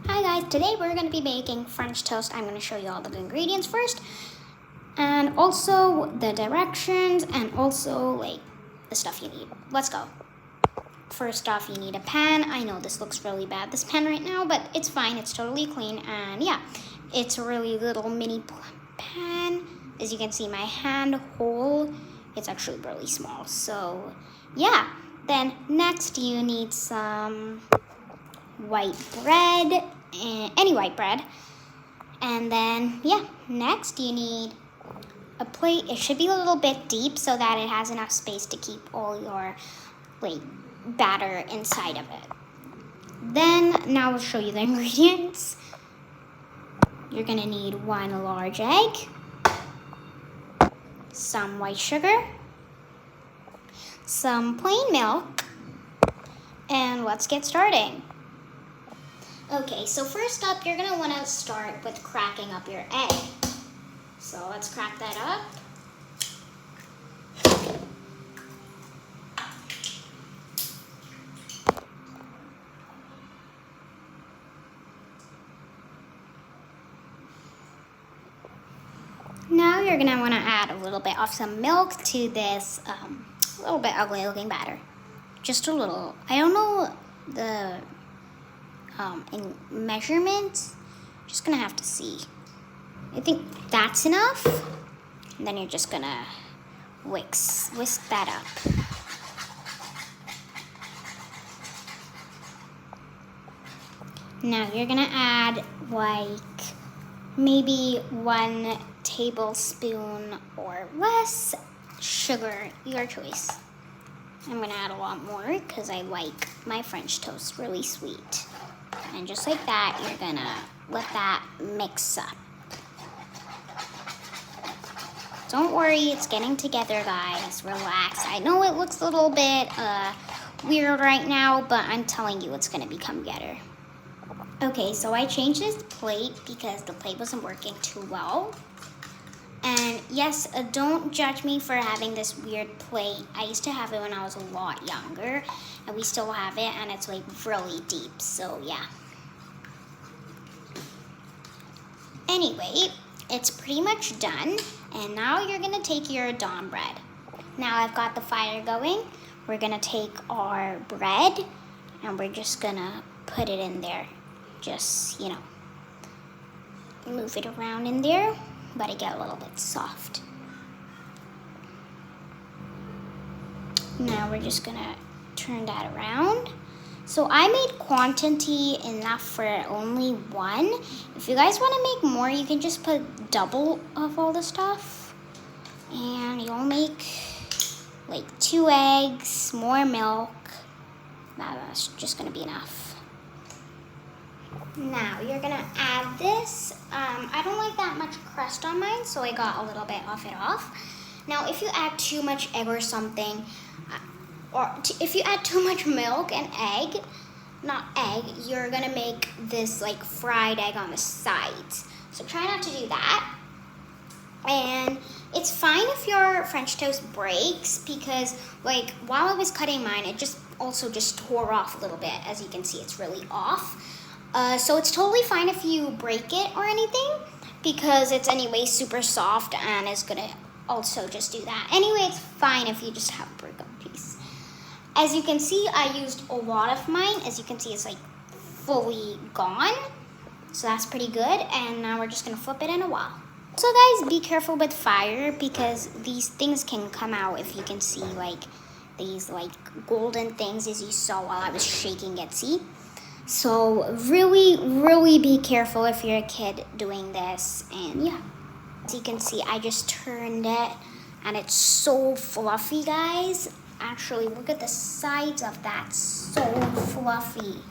Hi guys, today we're going to be making French toast. I'm going to show you all the ingredients first and also the directions and also like the stuff you need. Let's go. First off, you need a pan. I know this looks really bad, this pan right now, but it's fine. It's totally clean and yeah, it's a really little mini pan. As you can see, my hand hole, it's actually really small. So yeah, then next you need some white bread, any white bread, and then yeah, next you need a plate. It should be a little bit deep so that it has enough space to keep all your like batter inside of it. Then now I'll show you the ingredients. You're gonna need 1 large egg, some white sugar, some plain milk, and let's get started. Okay, so first up, you're gonna wanna start with cracking up your egg. So let's crack that up. Now you're gonna wanna add a little bit of some milk to this a little bit ugly looking batter. Just a little. I don't know the in measurements, just gonna have to see. I think that's enough. And then you're just gonna whisk that up. Now you're gonna add like maybe 1 tablespoon or less sugar, your choice. I'm gonna add a lot more because I like my French toast really sweet. And just like that, you're gonna let that mix up. Don't worry, it's getting together, guys. Relax. I know it looks a little bit weird right now, but I'm telling you, it's gonna become better. Okay, so I changed this plate because the plate wasn't working too well. And yes, don't judge me for having this weird plate. I used to have it when I was a lot younger, and we still have it, and it's like really deep, so yeah. Anyway, it's pretty much done, and now you're gonna take your dawn bread. Now I've got the fire going. We're gonna take our bread, and we're just gonna put it in there. Just, you know, move it around in there. Let it get a little bit soft. Now we're just gonna turn that around. So I made quantity enough for only 1. If you guys wanna make more, you can just put double of all the stuff. And you'll make like 2 eggs, more milk. That's just gonna be enough. Now you're gonna add this. I don't like that much crust on mine, so I got a little bit of it off. Now if you add too much egg or something, or if you add too much milk and egg, not egg, you're gonna make this like fried egg on the sides. So try not to do that. And it's fine if your French toast breaks because like while I was cutting mine, it just tore off a little bit. As you can see, it's really off. So it's totally fine if you break it or anything because it's anyway super soft and it's gonna also just do that. Anyway, it's fine if you just have a break up piece. As you can see, I used a lot of mine. As you can see, it's like fully gone. So that's pretty good. And now we're just gonna flip it in a while. So guys, be careful with fire because these things can come out if you can see like these like golden things as you saw while I was shaking it, see? So really be careful if you're a kid doing this. And yeah, as you can see, I just turned it and it's so fluffy, guys. Actually, look at the sides of that, so fluffy.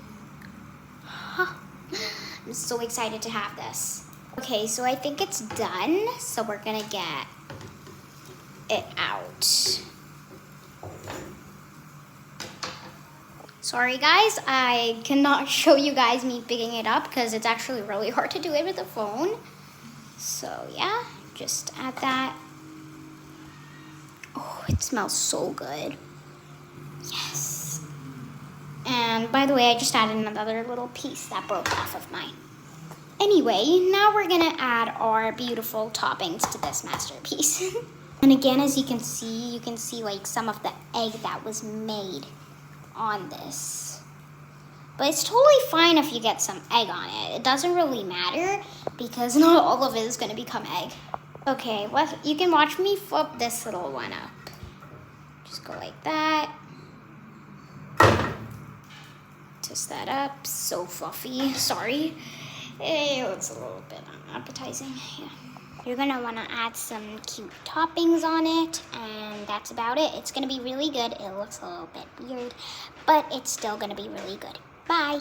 I'm so excited to have this. Okay, so I think it's done. So we're gonna get it out. Sorry guys, I cannot show you guys me picking it up because it's actually really hard to do it with a phone. So yeah, just add that. Oh, it smells so good. Yes. And by the way, I just added another little piece that broke off of mine. Anyway, now we're gonna add our beautiful toppings to this masterpiece. And again, as you can see like some of the egg that was made on this. But it's totally fine if you get some egg on it. It doesn't really matter because not all of it is gonna become egg. Okay, well, you can watch me flip this little one up. Just go like that. Twist that up, so fluffy, sorry. It looks a little bit unappetizing, yeah. You're gonna wanna add some cute toppings on it, and that's about it. It's gonna be really good. It looks a little bit weird, but it's still gonna be really good. Bye.